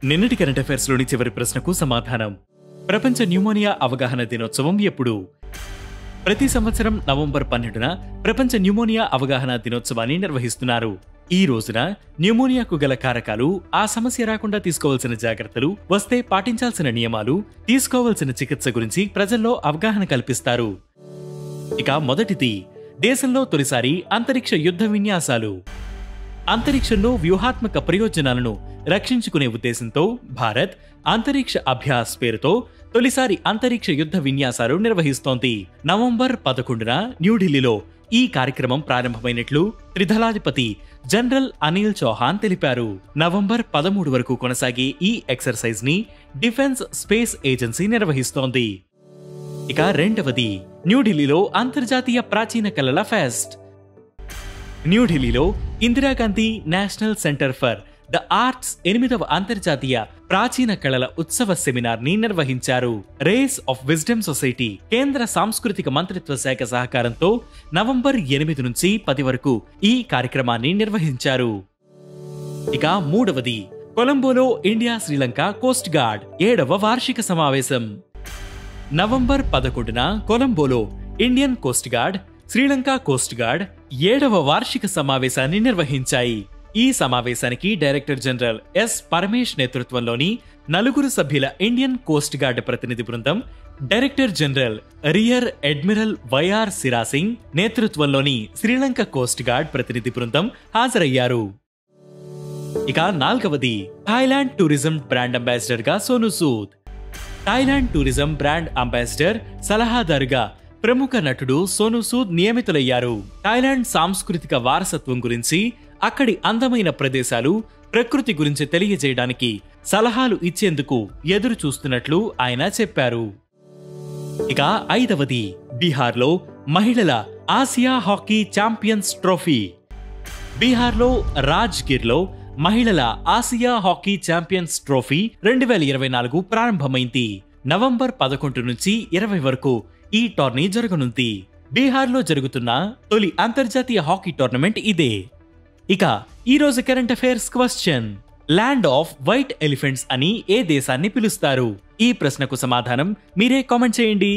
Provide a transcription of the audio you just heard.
నిన్నటి current affairs లోని చివరి ప్రశ్నకు సమాధానం. ప్రపంచ న్యూమోనియా అవగాహన దినోత్సవం ఎప్పుడు? ప్రతి సంవత్సరం నవంబర్ 12న ప్రపంచ న్యూమోనియా అవగాహన దినోత్సవాన్ని నిర్వహిస్తున్నారు. ఈ రోజున న్యూమోనియాకు గల కారకాలు, ఆ సమస్య రాకుండా తీసుకోవాల్సిన జాగ్రత్తలు, వస్తే పాటించాల్సిన నియమాలు, తీసుకోవాల్సిన చికిత్స గురించి ప్రజల్లో అవగాహన కల్పిస్తారు. ఇక మొదటిది, దేశంలో తొలిసారి అంతరిక్ష యుద్ధ విన్యాసాలు. అంతరిక్షంలో వ్యూహాత్మక ప్రయోజనాలను రక్షించుకునే ఉద్దేశంతో భారత్ అంతరిక్ష అభ్యాస్ పేరుతో తొలిసారి అంతరిక్ష యుద్ధ విన్యాసాలు నిర్వహిస్తోంది. నవంబర్ 11న న్యూఢిల్లీలో ఈ కార్యక్రమం ప్రారంభమైనట్లు త్రిదళాధిపతి జనరల్ అనిల్ చౌహాన్ తెలిపారు. నవంబర్ 13 వరకు కొనసాగే ఈ ఎక్సర్సైజ్ ని డిఫెన్స్ స్పేస్ ఏజెన్సీ నిర్వహిస్తోంది. ఇక రెండవది, న్యూఢిల్లీలో అంతర్జాతీయ ప్రాచీన కళల ఫెస్ట్. న్యూఢిల్లీలో Indira Gandhi national centre for the arts 8వ అంతర్జాతీయ ప్రాచీన కళల ఉత్సవ సెమినార్ ని నిర్వహించారు. రేస్ ఆఫ్ విజ్డమ్ సొసైటీ, కేంద్ర సాంస్కృతిక మంత్రిత్వ శాఖ సహకారంతో నవంబర్ 8 నుంచి 10 వరకు ఈ కార్యక్రమాన్ని నిర్వహించారు. ఇక మూడవది, కొలంబోలో ఇండియా శ్రీలంక కోస్ట్ గార్డ్ 7వ వార్షిక సమావేశం. నవంబర్ 11న కొలంబోలో Indian coast guard, Sri Lanka coast guard 7వ వార్షిక సమావేశాన్ని నిర్వహించాయి. ఈ సమావేశానికి డైరెక్టర్ జనరల్ ఎస్ పరమేష్ నేతృత్వంలోని 4 సభ్యుల ఇండియన్ కోస్ట్ గార్డ్ ప్రతినిధి బృందం, director general rear admiral Y R Serasinghe నేతృత్వంలోని శ్రీలంక కోస్ట్ గార్డ్ ప్రతినిధి బృందం హాజరయ్యారు. ఇక నాల్గవది, థాయిలాండ్ టూరిజం బ్రాండ్ అంబాసిడర్ గా Sonu Sood. Thailand tourism brand ambassador సలహాదారుగా ప్రముఖ నటుడు సోను సూద్ నియమితులయ్యారు. థాయిలాండ్ సాంస్కృతిక వారసత్వం గురించి, అక్కడి అందమైన ప్రదేశాలు, ప్రకృతి గురించి తెలియజేయడానికి సలహాలు ఇచ్చేందుకు ఎదురు చూస్తున్నట్లు ఆయన చెప్పారు. ఇక ఐదవది, బీహార్లో మహిళల ఆసియా హాకీ ఛాంపియన్స్ ట్రోఫీ. బీహార్లో రాజ్గిర్లో మహిళల ఆసియా హాకీ ఛాంపియన్స్ ట్రోఫీ 2024 ప్రారంభమైంది. నవంబర్ 11 నుంచి 20 వరకు ఈ టోర్నీ జరగనుంది. బీహార్లో జరుగుతున్న తొలి అంతర్జాతీయ హాకీ టోర్నమెంట్ ఇదే. ఇక ఈ రోజు current affairs question, land off white elephants అని ఏ దేశాన్ని పిలుస్తారు? ఈ ప్రశ్నకు సమాధానం మీరే కామెంట్ చేయండి.